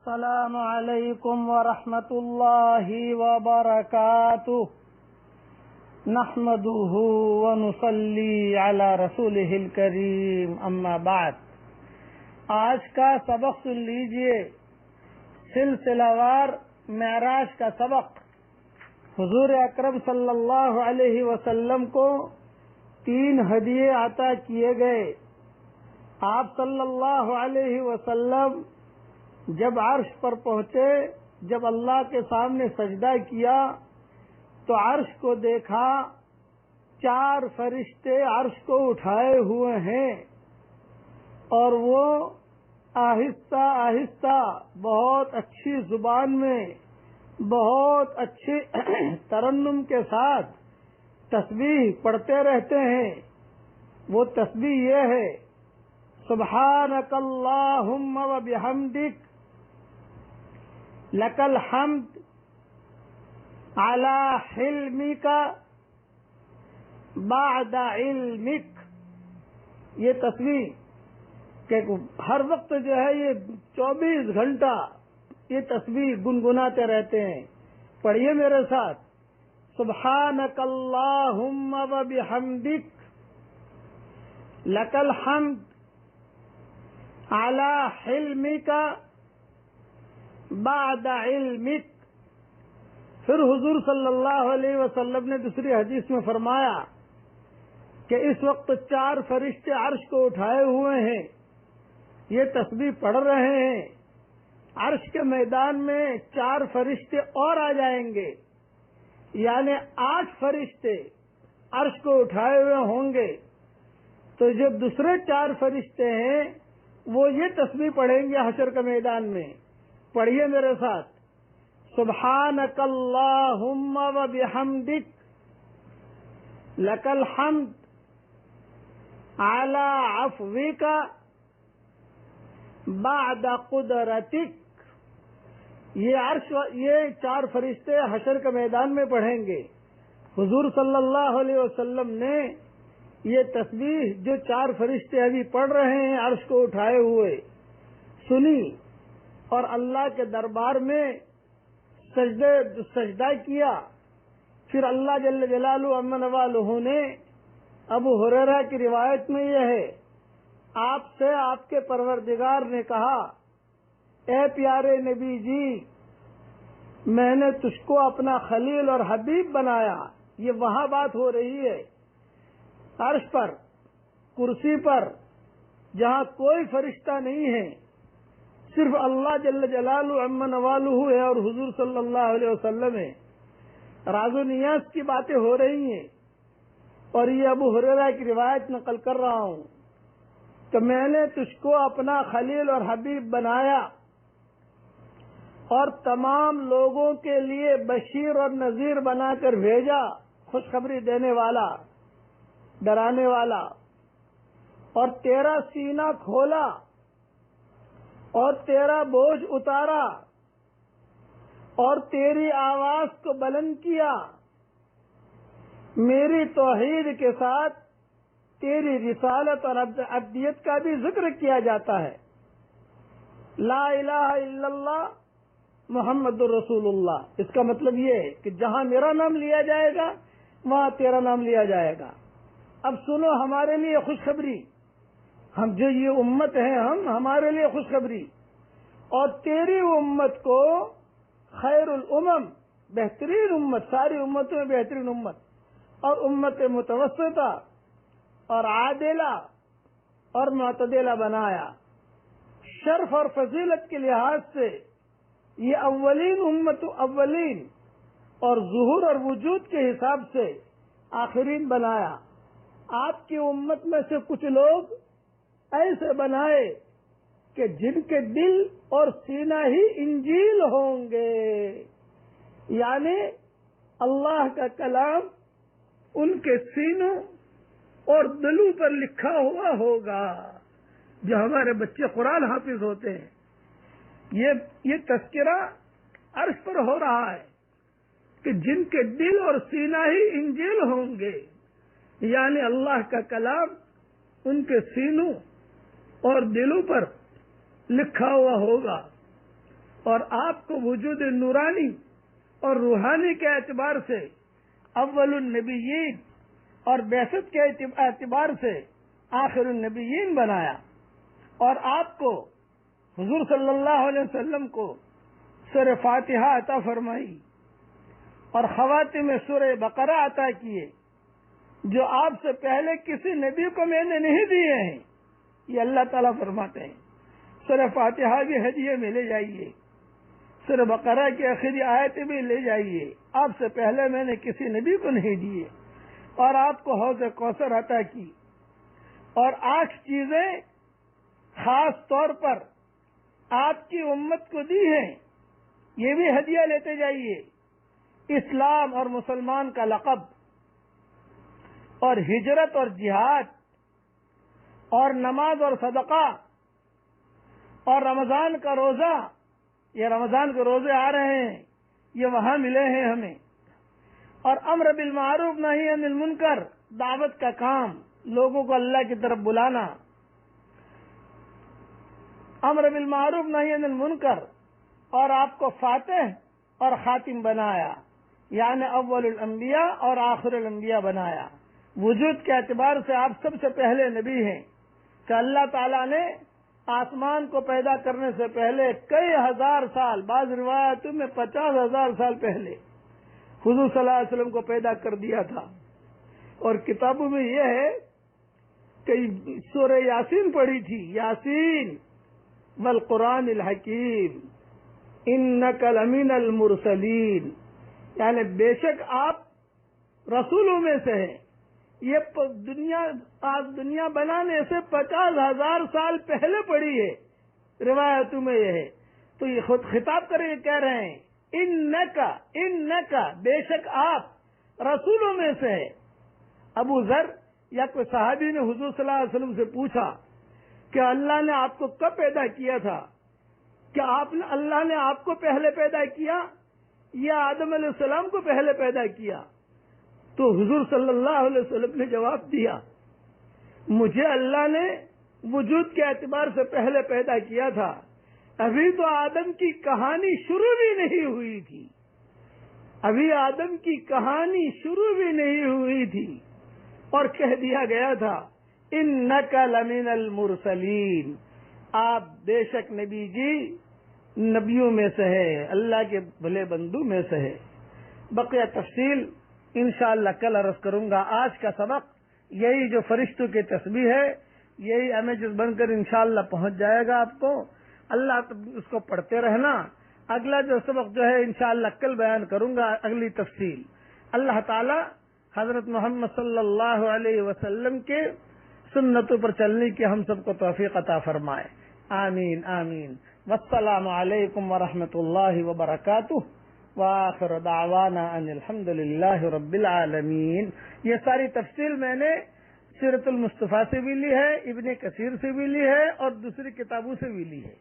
السلام علیکم ورحمۃ اللہ وبرکاتہ نحمده ونصلی علی رسولہ الکریم اما بعد۔ آج کا سبق سن لیجئے، سلسلہ وار معراج کا سبق۔ حضور اکرم صلی اللہ علیہ وسلم کو 3 ہدیے عطا کیے گئے۔ آپ صلی اللہ علیہ وسلم جب عرش پر پہنچے، جب اللہ کے سامنے سجدہ کیا تو عرش کو دیکھا، 4 فرشتے عرش کو اٹھائے ہوئے ہیں اور وہ آہستہ آہستہ بہت اچھی زبان میں، بہت اچھی ترنم کے ساتھ تسبیح پڑھتے رہتے ہیں۔ وہ تسبیح یہ ہے: سبحانک اللہم وبحمدک لک الحمد علی حلمک بعد علمک۔ یہ تسبیح کہ ہر وقت جو ہے یہ 24 گھنٹہ یہ تسبیح گنگناتے رہتے ہیں۔ پڑھیے میرے ساتھ: سبحانک اللہم وبحمدک لک الحمد علی حلمک بعد علمک۔ پھر حضور صلی اللہ علیہ وسلم نے دوسری حدیث میں فرمایا کہ اس وقت 4 فرشتے عرش کو اٹھائے ہوئے ہیں، یہ تسبیح پڑھ رہے ہیں۔ عرش کے میدان میں 4 فرشتے اور آ جائیں گے، یعنی 8 فرشتے عرش کو اٹھائے ہوئے ہوں گے۔ تو جو دوسرے 4 فرشتے ہیں وہ یہ تسبیح پڑھیں گے حشر کے میدان میں۔ پڑھیے میرے ساتھ: سبحانک اللہم وبحمدک لک الحمد علی عفوک بعد قدرتک۔ یہ 4 فرشتے حشر کے میدان میں پڑھیں گے۔ حضور صلی اللہ علیہ وسلم نے یہ تسبیح جو 4 فرشتے ابھی پڑھ رہے ہیں عرش کو اٹھائے ہوئے سنی اور اللہ کے دربار میں سجدہ کیا۔ پھر اللہ جل جلالہ عز والہ نے ابو ہریرہ کی روایت میں یہ ہے، آپ سے آپ کے پروردگار نے کہا: اے پیارے نبی جی، میں نے تجھ کو اپنا خلیل اور حبیب بنایا۔ یہ وہاں بات ہو رہی ہے عرش پر، کرسی پر، جہاں کوئی فرشتہ نہیں ہے، صرف اللہ جل جلالہ عز والہ ہے اور حضور صلی اللہ علیہ وسلم ہے۔ راز و نیاز کی باتیں ہو رہی ہیں اور یہ ابو ہریرہ کی روایت نقل کر رہا ہوں کہ میں نے تجھ کو اپنا خلیل اور حبیب بنایا اور تمام لوگوں کے لیے بشیر اور نذیر بنا کر بھیجا، خوشخبری دینے والا، ڈرانے والا، اور تیرا سینہ کھولا اور تیرا بوجھ اتارا اور تیری آواز کو بلند کیا۔ میری توحید کے ساتھ تیری رسالت اور عبدیت کا بھی ذکر کیا جاتا ہے۔ لا الہ الا اللہ محمد الرسول اللہ۔ اس کا مطلب یہ ہے کہ جہاں میرا نام لیا جائے گا وہاں تیرا نام لیا جائے گا۔ اب سنو ہمارے لیے خوشخبری، ہم جو یہ امت ہیں ہمارے لیے خوشخبری، اور تیری امت کو خیر الامم، بہترین امت، ساری امتوں میں بہترین امت، اور امت متوسطہ اور عادلہ اور معتدلہ بنایا۔ شرف اور فضیلت کے لحاظ سے یہ اولین امت اولین، اور ظہور اور وجود کے حساب سے آخرین بنایا۔ آپ کی امت میں سے کچھ لوگ ایسے بنائے کہ جن کے دل اور سینہ ہی انجیل ہوں گے، یعنی اللہ کا کلام ان کے سینوں اور دلوں پر لکھا ہوا ہوگا۔ جو ہمارے بچے قرآن حافظ ہوتے ہیں، یہ تذکرہ عرش پر ہو رہا ہے کہ جن کے دل اور سینہ ہی انجیل ہوں گے، یعنی اللہ کا کلام ان کے سینوں اور دلوں پر لکھا ہوا ہوگا۔ اور آپ کو وجود نورانی اور روحانی کے اعتبار سے اول النبیین اور بعثت کے اعتبار سے آخر النبیین بنایا، اور آپ کو حضور صلی اللہ علیہ وسلم کو سورہ فاتحہ عطا فرمائی اور خواتم سورہ بقرہ عطا کیے، جو آپ سے پہلے کسی نبی کو میں نے نہیں دیے ہیں۔ یہ اللہ تعالیٰ فرماتے ہیں۔ سورہ فاتحہ بھی ہدیے میں لے جائیے، سورہ بقرہ کی آخری آیتیں بھی لے جائیے، آپ سے پہلے میں نے کسی نبی کو نہیں دیے، اور آپ کو حوض کوثر عطا کی، اور 8 چیزیں خاص طور پر آپ کی امت کو دی ہیں، یہ بھی ہدیہ لیتے جائیے۔ اسلام اور مسلمان کا لقب، اور ہجرت اور جہاد، اور نماز اور صدقہ، اور رمضان کا روزہ، یہ رمضان کے روزے آ رہے ہیں، یہ وہاں ملے ہیں ہمیں، اور امر بالمعروف نہی عن المنکر، دعوت کا کام، لوگوں کو اللہ کی طرف بلانا، امر بالمعروف نہی عن المنکر، اور آپ کو فاتح اور خاتم بنایا، یعنی اول الانبیاء اور آخر الانبیاء بنایا۔ وجود کے اعتبار سے آپ سب سے پہلے نبی ہیں کہ اللہ تعالیٰ نے آسمان کو پیدا کرنے سے پہلے کئی ہزار سال، بعض روایتوں میں 50,000 سال پہلے حضور صلی اللہ علیہ وسلم کو پیدا کر دیا تھا۔ اور کتابوں میں یہ ہے کہ سورہ یاسین پڑھی تھی، یاسین والقرآن الحکیم انک لمن المرسلین، یعنی بے شک آپ رسولوں میں سے ہیں۔ یہ دنیا بنانے سے 50,000 سال پہلے پڑی ہے، روایتوں میں یہ ہے۔ تو یہ خود خطاب کر کے کہہ رہے ہیں انکا بے شک آپ رسولوں میں سے ہے۔ ابو ذر یا کوئی صحابی نے حضور صلی اللہ علیہ وسلم سے پوچھا کہ اللہ نے آپ کو کب پیدا کیا تھا؟ کیا اللہ نے آپ کو پہلے پیدا کیا یا آدم علیہ السلام کو پہلے پیدا کیا؟ تو حضور صلی اللہ علیہ وسلم نے جواب دیا، مجھے اللہ نے وجود کے اعتبار سے پہلے پیدا کیا تھا، ابھی تو آدم کی کہانی شروع بھی نہیں ہوئی تھی، ابھی آدم کی کہانی شروع بھی نہیں ہوئی تھی، اور کہہ دیا گیا تھا انک لمن المرسلین، آپ بے شک نبی جی نبیوں میں سے ہے، اللہ کے بھلے بندوں میں سے ہے۔ بقیہ تفصیل انشاءاللہ کل عرض کروں گا۔ آج کا سبق یہی جو فرشتوں کی تسبیح ہے، یہی امیجز بن کر انشاءاللہ پہنچ جائے گا آپ کو، اللہ اس کو پڑھتے رہنا۔ اگلا جو سبق جو ہے انشاءاللہ کل بیان کروں گا، اگلی تفصیل۔ اللہ تعالی حضرت محمد صلی اللہ علیہ وسلم کے سنتوں پر چلنے کی ہم سب کو توفیق عطا فرمائے، آمین آمین۔ والسلام علیکم ورحمۃ اللہ وبرکاتہ، وآخر دعوانا ان الحمد للہ رب العالمین۔ یہ ساری تفصیل میں نے سیرت المصطفیٰ سے بھی لی ہے، ابن کثیر سے بھی لی ہے، اور دوسری کتابوں سے بھی لی ہے۔